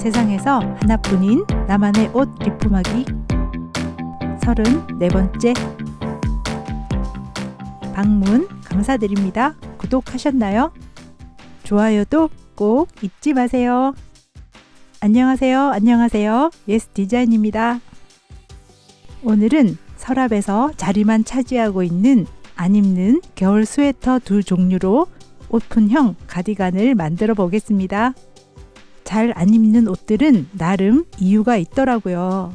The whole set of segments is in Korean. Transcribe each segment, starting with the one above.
세상에서 하나뿐인 나만의 옷 리폼하기 34번째. 방문 감사드립니다. 구독하셨나요? 좋아요도 꼭 잊지 마세요. 안녕하세요. 예스디자인입니다. 오늘은 서랍에서 자리만 차지하고 있는 안 입는 겨울 스웨터 두 종류로 오픈형 가디건을 만들어 보겠습니다. 잘 안 입는 옷들은 나름 이유가 있더라고요.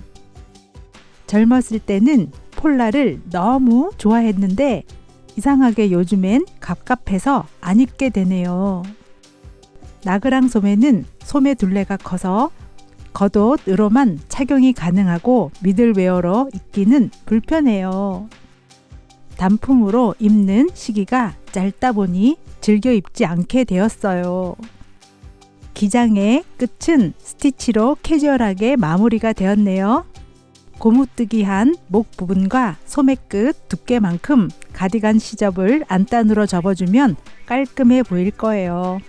젊었을 때는 폴라를 너무 좋아했는데 이상하게 요즘엔 갑갑해서 안 입게 되네요. 나그랑 소매는 소매 둘레가 커서 겉옷으로만 착용이 가능하고 미들웨어로 입기는 불편해요. 단품으로 입는 시기가 짧다 보니 즐겨 입지 않게 되었어요. 기장의 끝은 스티치로 캐주얼하게 마무리가 되었네요. 고무뜨기한 목 부분과 소매 끝 두께만큼 가디건 시접을 안단으로 접어주면 깔끔해 보일 거예요.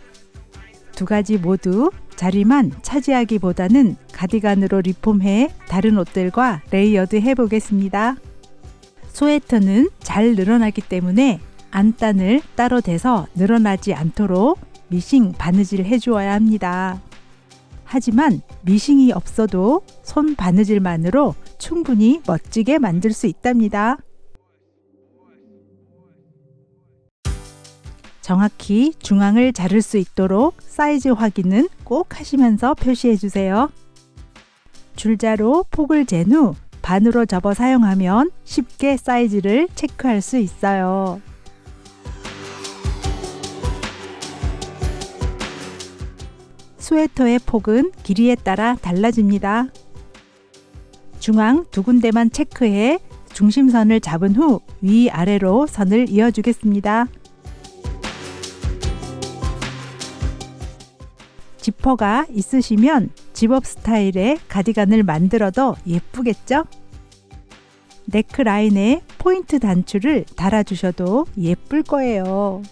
두 가지 모두 자리만 차지하기보다는 가디건으로 리폼해 다른 옷들과 레이어드 해보겠습니다. 스웨터는 잘 늘어나기 때문에 안단을 따로 대서 늘어나지 않도록 미싱 바느질 해주어야 합니다. 하지만 미싱이 없어도 손 바느질만으로 충분히 멋지게 만들 수 있답니다. 정확히 중앙을 자를 수 있도록 사이즈 확인은 꼭 하시면서 표시해 주세요. 줄자로 폭을 잰 후 반으로 접어 사용하면 쉽게 사이즈를 체크할 수 있어요. 스웨터의 폭은 길이에 따라 달라집니다. 중앙 두 군데만 체크해 중심선을 잡은 후 위아래로 선을 이어주겠습니다. 지퍼가 있으시면 집업 스타일의 가디건을 만들어도 예쁘겠죠? 넥라인에 포인트 단추를 달아주셔도 예쁠 거예요.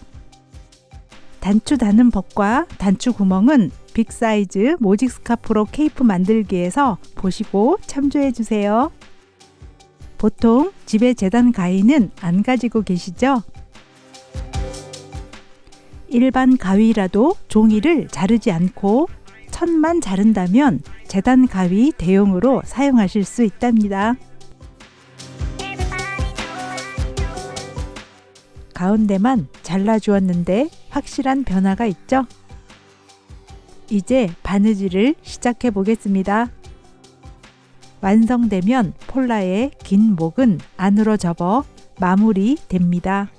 단추 다는 법과 단추 구멍은 빅사이즈 모직 스카프로 케이프 만들기에서 보시고 참조해 주세요. 보통 집에 재단 가위는 안 가지고 계시죠? 일반 가위라도 종이를 자르지 않고 천만 자른다면 재단 가위 대용으로 사용하실 수 있답니다. 가운데만 잘라주었는데 확실한 변화가 있죠? 이제 바느질을 시작해 보겠습니다. 완성되면 폴라의 긴 목은 안으로 접어 마무리 됩니다.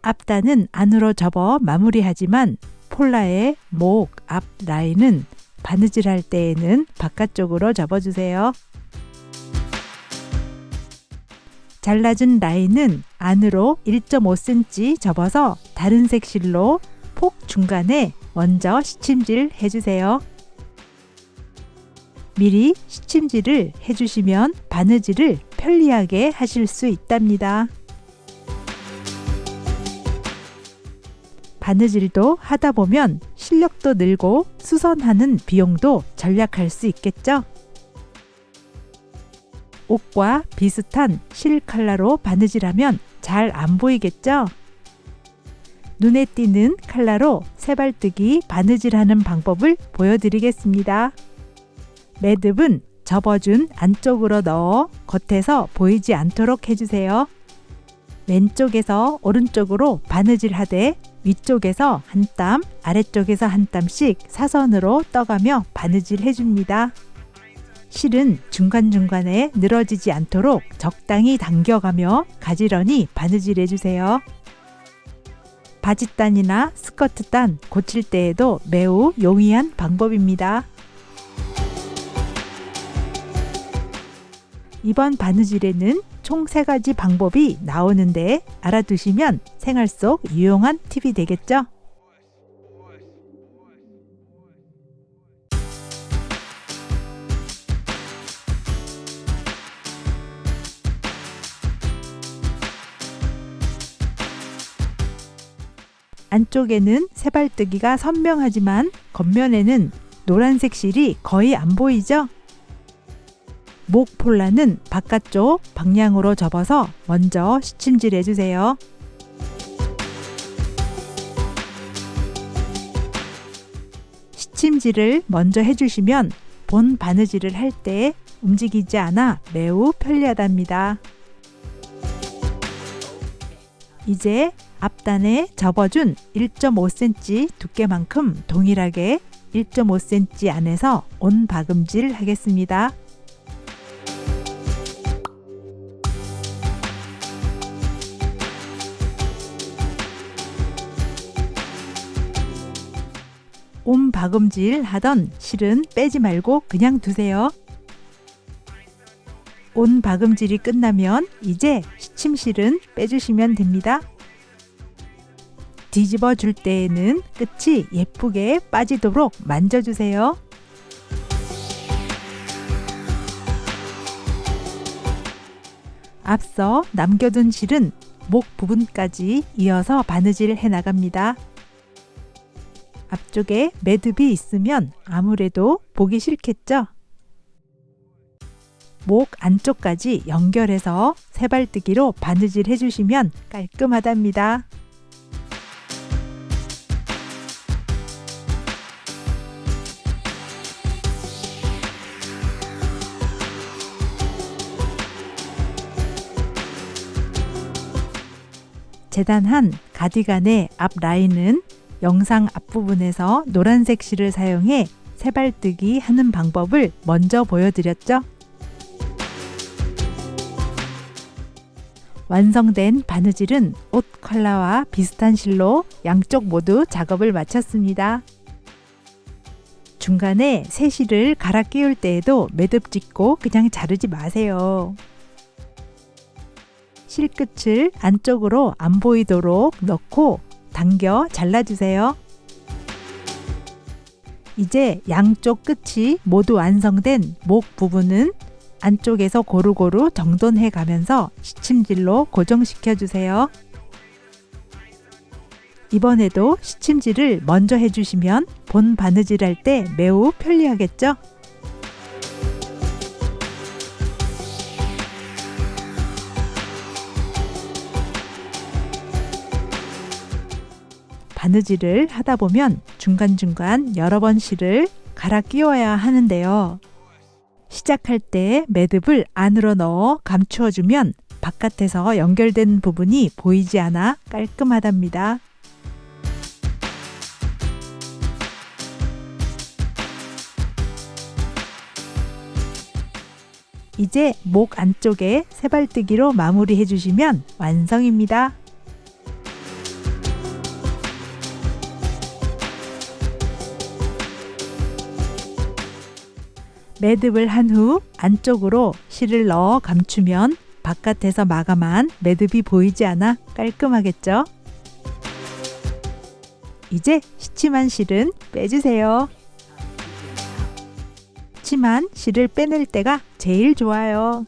앞단은 안으로 접어 마무리하지만 폴라의 목 앞 라인은 바느질할 때에는 바깥쪽으로 접어주세요. 잘라준 라인은 안으로 1.5cm 접어서 다른 색 실로 폭 중간에 먼저 시침질 해주세요. 미리 시침질을 해주시면 바느질을 편리하게 하실 수 있답니다. 바느질도 하다 보면 실력도 늘고 수선하는 비용도 절약할 수 있겠죠? 옷과 비슷한 실 컬러로 바느질하면 잘 안 보이겠죠? 눈에 띄는 컬러로 세발뜨기 바느질하는 방법을 보여드리겠습니다. 매듭은 접어준 안쪽으로 넣어 겉에서 보이지 않도록 해주세요. 왼쪽에서 오른쪽으로 바느질하되 위쪽에서 한 땀, 아래쪽에서 한 땀씩 사선으로 떠가며 바느질 해줍니다. 실은 중간중간에 늘어지지 않도록 적당히 당겨가며 가지런히 바느질 해주세요. 바지단이나 스커트단 고칠 때에도 매우 용이한 방법입니다. 이번 바느질에는 총 3가지 방법이 나오는데 알아두시면 생활 속 유용한 팁이 되겠죠? 안쪽에는 세발뜨기가 선명하지만 겉면에는 노란색 실이 거의 안 보이죠? 목 폴라는 바깥쪽 방향으로 접어서 먼저 시침질 해주세요. 시침질을 먼저 해주시면 본 바느질을 할 때 움직이지 않아 매우 편리하답니다. 이제 앞단에 접어준 1.5cm 두께만큼 동일하게 1.5cm 안에서 온 박음질 하겠습니다. 온 박음질 하던 실은 빼지 말고 그냥 두세요. 온 박음질이 끝나면 이제 시침실은 빼주시면 됩니다. 뒤집어 줄 때에는 끝이 예쁘게 빠지도록 만져주세요. 앞서 남겨둔 실은 목 부분까지 이어서 바느질 해 나갑니다. 앞쪽에 매듭이 있으면 아무래도 보기 싫겠죠? 목 안쪽까지 연결해서 세발뜨기로 바느질 해주시면 깔끔하답니다. 재단한 가디건의 앞 라인은 영상 앞부분에서 노란색 실을 사용해 세발뜨기 하는 방법을 먼저 보여드렸죠. 완성된 바느질은 옷 컬러와 비슷한 실로 양쪽 모두 작업을 마쳤습니다. 중간에 새 실을 갈아 끼울 때에도 매듭 짚고 그냥 자르지 마세요. 실끝을 안쪽으로 안 보이도록 넣고 당겨 잘라주세요. 이제 양쪽 끝이 모두 완성된 목 부분은 안쪽에서 고루고루 정돈해 가면서 시침질로 고정시켜 주세요. 이번에도 시침질을 먼저 해주시면 본 바느질 할 때 매우 편리하겠죠? 바느질을 하다 보면 중간중간 여러 번 실을 갈아 끼워야 하는데요. 시작할 때 매듭을 안으로 넣어 감추어 주면 바깥에서 연결된 부분이 보이지 않아 깔끔하답니다. 이제 목 안쪽에 세발뜨기로 마무리해 주시면 완성입니다. 매듭을 한 후 안쪽으로 실을 넣어 감추면 바깥에서 마감한 매듭이 보이지 않아 깔끔하겠죠? 이제 시침한 실은 빼주세요. 시침한 실을 빼낼 때가 제일 좋아요.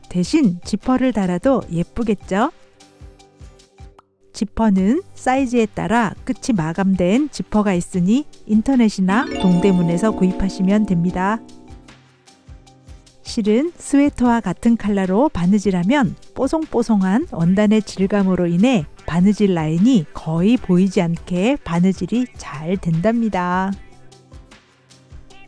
대신 지퍼를 달아도 예쁘겠죠? 지퍼는 사이즈에 따라 끝이 마감된 지퍼가 있으니 인터넷이나 동대문에서 구입하시면 됩니다. 실은 스웨터와 같은 컬러로 바느질하면 뽀송뽀송한 원단의 질감으로 인해 바느질 라인이 거의 보이지 않게 바느질이 잘 된답니다.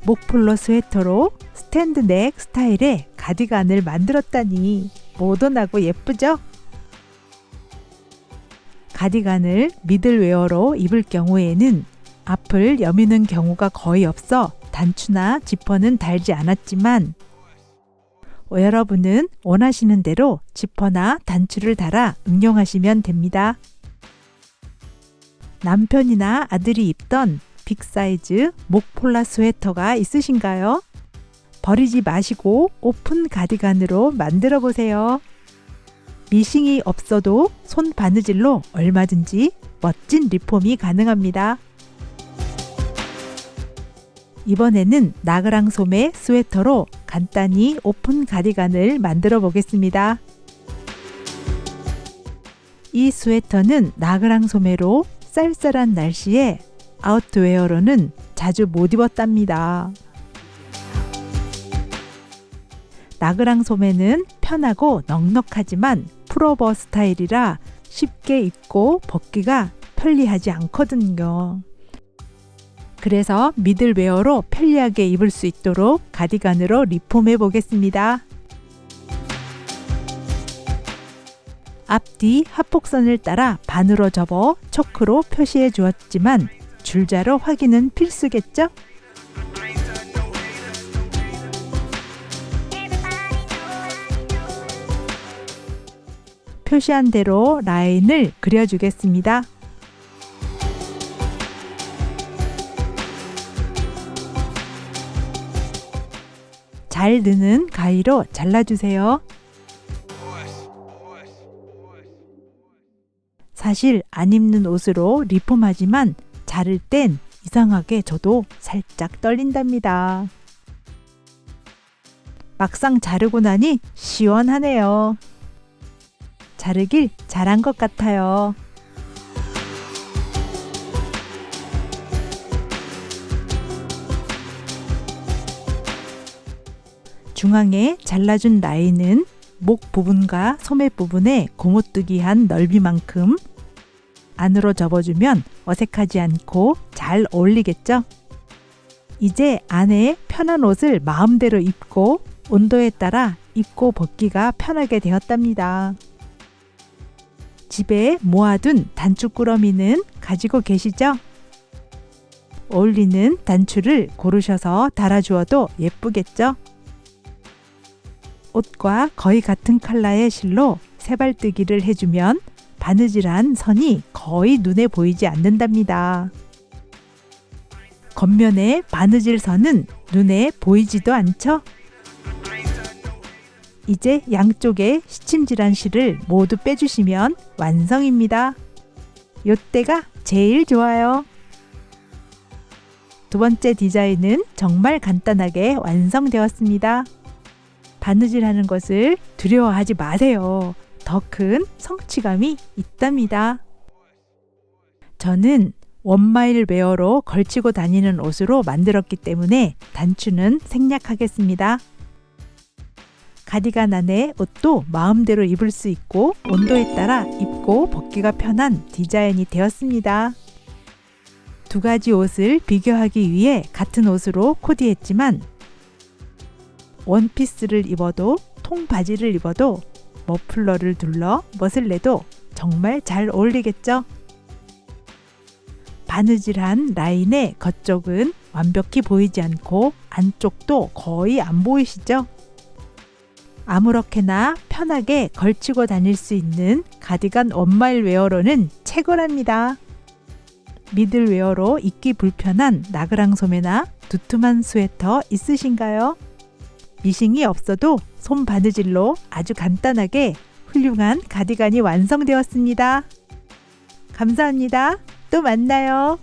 목폴로 스웨터로 스탠드 넥 스타일의 가디건을 만들었다니 모던하고 예쁘죠? 가디건을 미들웨어로 입을 경우에는 앞을 여미는 경우가 거의 없어 단추나 지퍼는 달지 않았지만 여러분은 원하시는 대로 지퍼나 단추를 달아 응용하시면 됩니다. 남편이나 아들이 입던 빅사이즈 목폴라 스웨터가 있으신가요? 버리지 마시고 오픈 가디건으로 만들어 보세요. 미싱이 없어도 손 바느질로 얼마든지 멋진 리폼이 가능합니다. 이번에는 나그랑 소매 스웨터로 간단히 오픈 가디건을 만들어 보겠습니다. 이 스웨터는 나그랑 소매로 쌀쌀한 날씨에 아웃웨어로는 자주 못 입었답니다. 나그랑 소매는 편하고 넉넉하지만 풀오버 스타일이라 쉽게 입고 벗기가 편리하지 않거든요. 그래서 미들웨어로 편리하게 입을 수 있도록 가디건으로 리폼해 보겠습니다. 앞뒤 합복선을 따라 반으로 접어 초크로 표시해 주었지만 줄자로 확인은 필수겠죠? 표시한 대로 라인을 그려주겠습니다. 잘 느는 가위로 잘라주세요. 사실 안 입는 옷으로 리폼하지만 자를 땐 이상하게 저도 살짝 떨린답니다. 막상 자르고 나니 시원하네요. 자르길 잘한 것 같아요. 중앙에 잘라준 라인은 목 부분과 소매 부분의 고무뜨기한 넓이만큼 안으로 접어주면 어색하지 않고 잘 어울리겠죠? 이제 안에 편한 옷을 마음대로 입고 온도에 따라 입고 벗기가 편하게 되었답니다. 집에 모아둔 단추꾸러미는 가지고 계시죠? 어울리는 단추를 고르셔서 달아주어도 예쁘겠죠? 옷과 거의 같은 컬러의 실로 세발뜨기를 해주면 바느질한 선이 거의 눈에 보이지 않는답니다. 겉면의 바느질 선은 눈에 보이지도 않죠? 이제 양쪽에 시침질한 실을 모두 빼주시면 완성입니다. 요때가 제일 좋아요. 두 번째 디자인은 정말 간단하게 완성되었습니다. 바느질하는 것을 두려워하지 마세요. 더 큰 성취감이 있답니다. 저는 원마일 웨어로 걸치고 다니는 옷으로 만들었기 때문에 단추는 생략하겠습니다. 가디건 안에 옷도 마음대로 입을 수 있고 온도에 따라 입고 벗기가 편한 디자인이 되었습니다. 두 가지 옷을 비교하기 위해 같은 옷으로 코디했지만 원피스를 입어도 통바지를 입어도 머플러를 둘러 멋을 내도 정말 잘 어울리겠죠? 바느질한 라인의 겉쪽은 완벽히 보이지 않고 안쪽도 거의 안 보이시죠? 아무렇게나 편하게 걸치고 다닐 수 있는 가디건 원마일 웨어로는 최고랍니다. 미들웨어로 입기 불편한 나그랑 소매나 두툼한 스웨터 있으신가요? 미싱이 없어도 손 바느질로 아주 간단하게 훌륭한 가디건이 완성되었습니다. 감사합니다. 또 만나요.